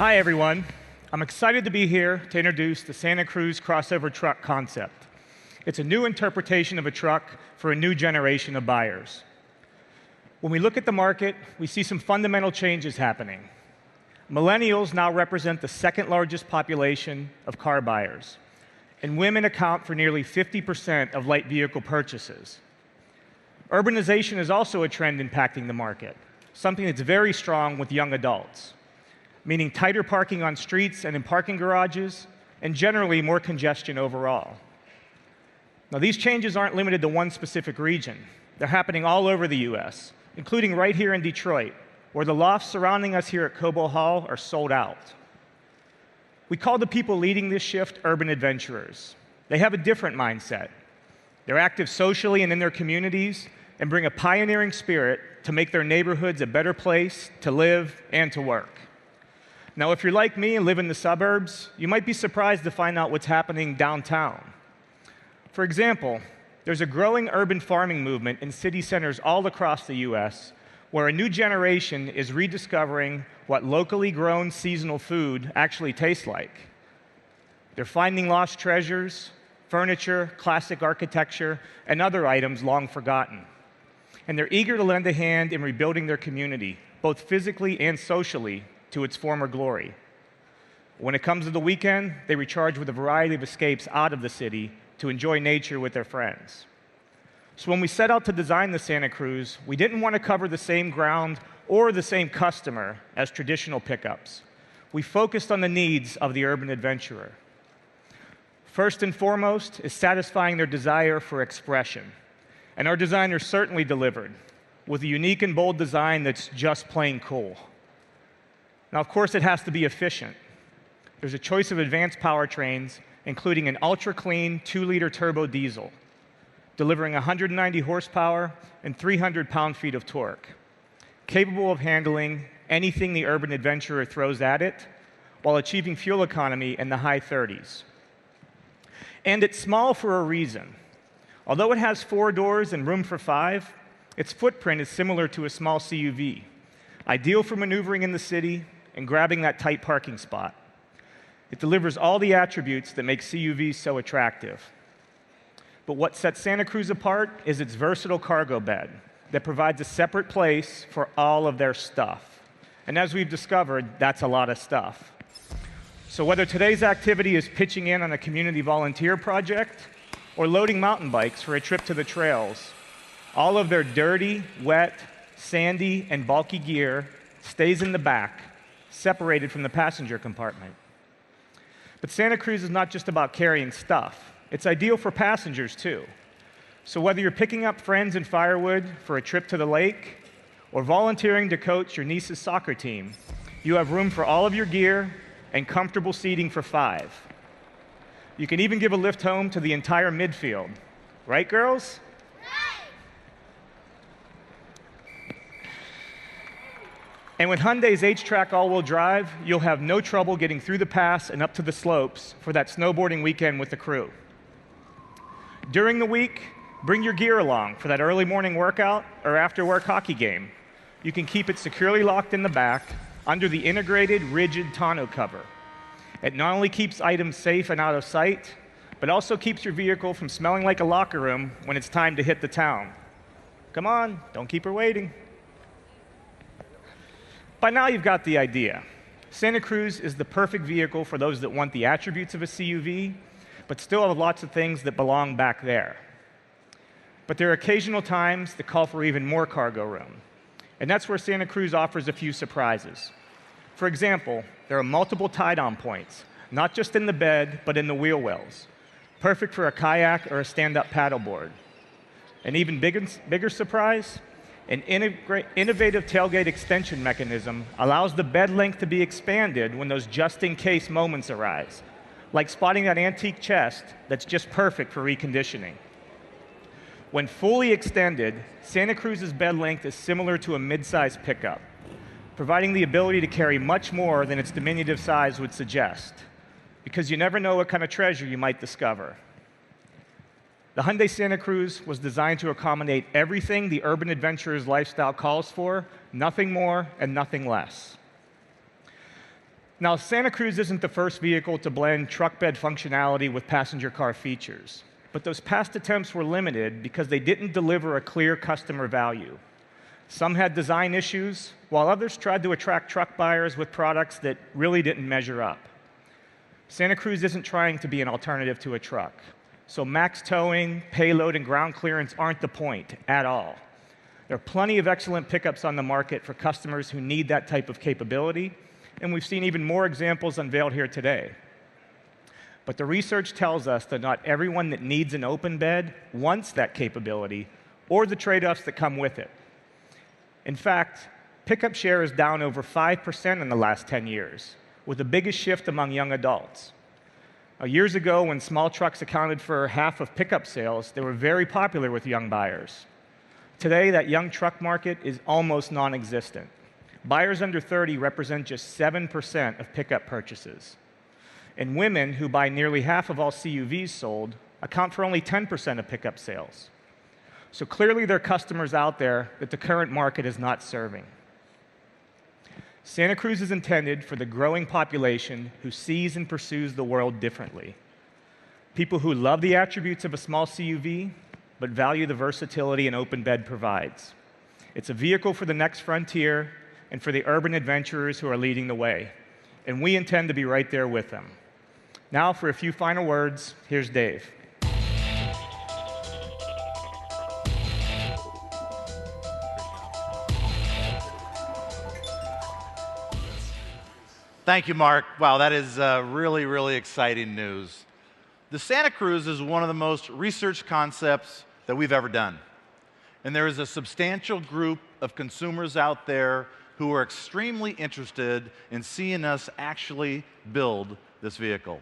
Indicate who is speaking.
Speaker 1: Hi, everyone. I'm excited to be here to introduce the Santa Cruz crossover truck concept. It's a new interpretation of a truck for a new generation of buyers. When we look at the market, we see some fundamental changes happening. Millennials now represent the second largest population of car buyers, and women account for nearly 50% of light vehicle purchases. Urbanization is also a trend impacting the market, something that's very strong with young adults, meaning tighter parking on streets and in parking garages, and generally more congestion overall. Now, these changes aren't limited to one specific region. They're happening all over the US, including right here in Detroit, where the lofts surrounding us here at Cobo Hall are sold out. We call the people leading this shift urban adventurers. They have a different mindset. They're active socially and in their communities and bring a pioneering spirit to make their neighborhoods a better place to live and to work. Now, if you're like me and live in the suburbs, you might be surprised to find out what's happening downtown. For example, there's a growing urban farming movement in city centers all across the US where a new generation is rediscovering what locally grown seasonal food actually tastes like. They're finding lost treasures, furniture, classic architecture, and other items long forgotten. And they're eager to lend a hand in rebuilding their community, both physically and socially, to its former glory. When it comes to the weekend, they recharge with a variety of escapes out of the city to enjoy nature with their friends. So when we set out to design the Santa Cruz, we didn't want to cover the same ground or the same customer as traditional pickups. We focused on the needs of the urban adventurer. First and foremost is satisfying their desire for expression. And our designers certainly delivered, with a unique and bold design that's just plain cool. Now, of course, it has to be efficient. There's a choice of advanced powertrains, including an ultra-clean 2-liter turbo diesel, delivering 190 horsepower and 300 pound-feet of torque, capable of handling anything the urban adventurer throws at it, while achieving fuel economy in the high 30s. And it's small for a reason. Although it has 4 doors and room for 5, its footprint is similar to a small CUV, ideal for maneuvering in the city and grabbing that tight parking spot. It delivers all the attributes that make CUVs so attractive. But what sets Santa Cruz apart is its versatile cargo bed that provides a separate place for all of their stuff. And as we've discovered, that's a lot of stuff. So whether today's activity is pitching in on a community volunteer project or loading mountain bikes for a trip to the trails, all of their dirty, wet, sandy, and bulky gear stays in the back, separated from the passenger compartment. But Santa Cruz is not just about carrying stuff. It's ideal for passengers, too. So whether you're picking up friends in Firewood for a trip to the lake or volunteering to coach your niece's soccer team, you have room for all of your gear and comfortable seating for 5. You can even give a lift home to the entire midfield. Right, girls? And with Hyundai's H-Track all-wheel drive, you'll have no trouble getting through the pass and up to the slopes for that snowboarding weekend with the crew. During the week, bring your gear along for that early morning workout or after-work hockey game. You can keep it securely locked in the back under the integrated, rigid tonneau cover. It not only keeps items safe and out of sight, but also keeps your vehicle from smelling like a locker room when it's time to hit the town. Come on, don't keep her waiting. By now, you've got the idea. Santa Cruz is the perfect vehicle for those that want the attributes of a CUV, but still have lots of things that belong back there. But there are occasional times that call for even more cargo room. And that's where Santa Cruz offers a few surprises. For example, there are multiple tie-down points, not just in the bed, but in the wheel wells, perfect for a kayak or a stand-up paddleboard. An even bigger surprise, an innovative tailgate extension mechanism allows the bed length to be expanded when those just-in-case moments arise, like spotting that antique chest that's just perfect for reconditioning. When fully extended, Santa Cruz's bed length is similar to a mid-size pickup, providing the ability to carry much more than its diminutive size would suggest, because you never know what kind of treasure you might discover. The Hyundai Santa Cruz was designed to accommodate everything the urban adventurer's lifestyle calls for, nothing more and nothing less. Now, Santa Cruz isn't the first vehicle to blend truck bed functionality with passenger car features, but those past attempts were limited because they didn't deliver a clear customer value. Some had design issues, while others tried to attract truck buyers with products that really didn't measure up. Santa Cruz isn't trying to be an alternative to a truck, so max towing, payload, and ground clearance aren't the point at all. There are plenty of excellent pickups on the market for customers who need that type of capability, and we've seen even more examples unveiled here today. But the research tells us that not everyone that needs an open bed wants that capability or the trade-offs that come with it. In fact, pickup share is down over 5% in the last 10 years, with the biggest shift among young adults. Now, years ago, when small trucks accounted for half of pickup sales, they were very popular with young buyers. Today, that young truck market is almost non-existent. Buyers under 30 represent just 7% of pickup purchases. And women, who buy nearly half of all CUVs sold, account for only 10% of pickup sales. So clearly there are customers out there that the current market is not serving. Santa Cruz is intended for the growing population who sees and pursues the world differently. People who love the attributes of a small CUV, but value the versatility an open bed provides. It's a vehicle for the next frontier and for the urban adventurers who are leading the way. And we intend to be right there with them. Now, for a few final words, here's Dave.
Speaker 2: Thank you, Mark. Wow, that is really, really exciting news. The Santa Cruz is one of the most researched concepts that we've ever done. And there is a substantial group of consumers out there who are extremely interested in seeing us actually build this vehicle.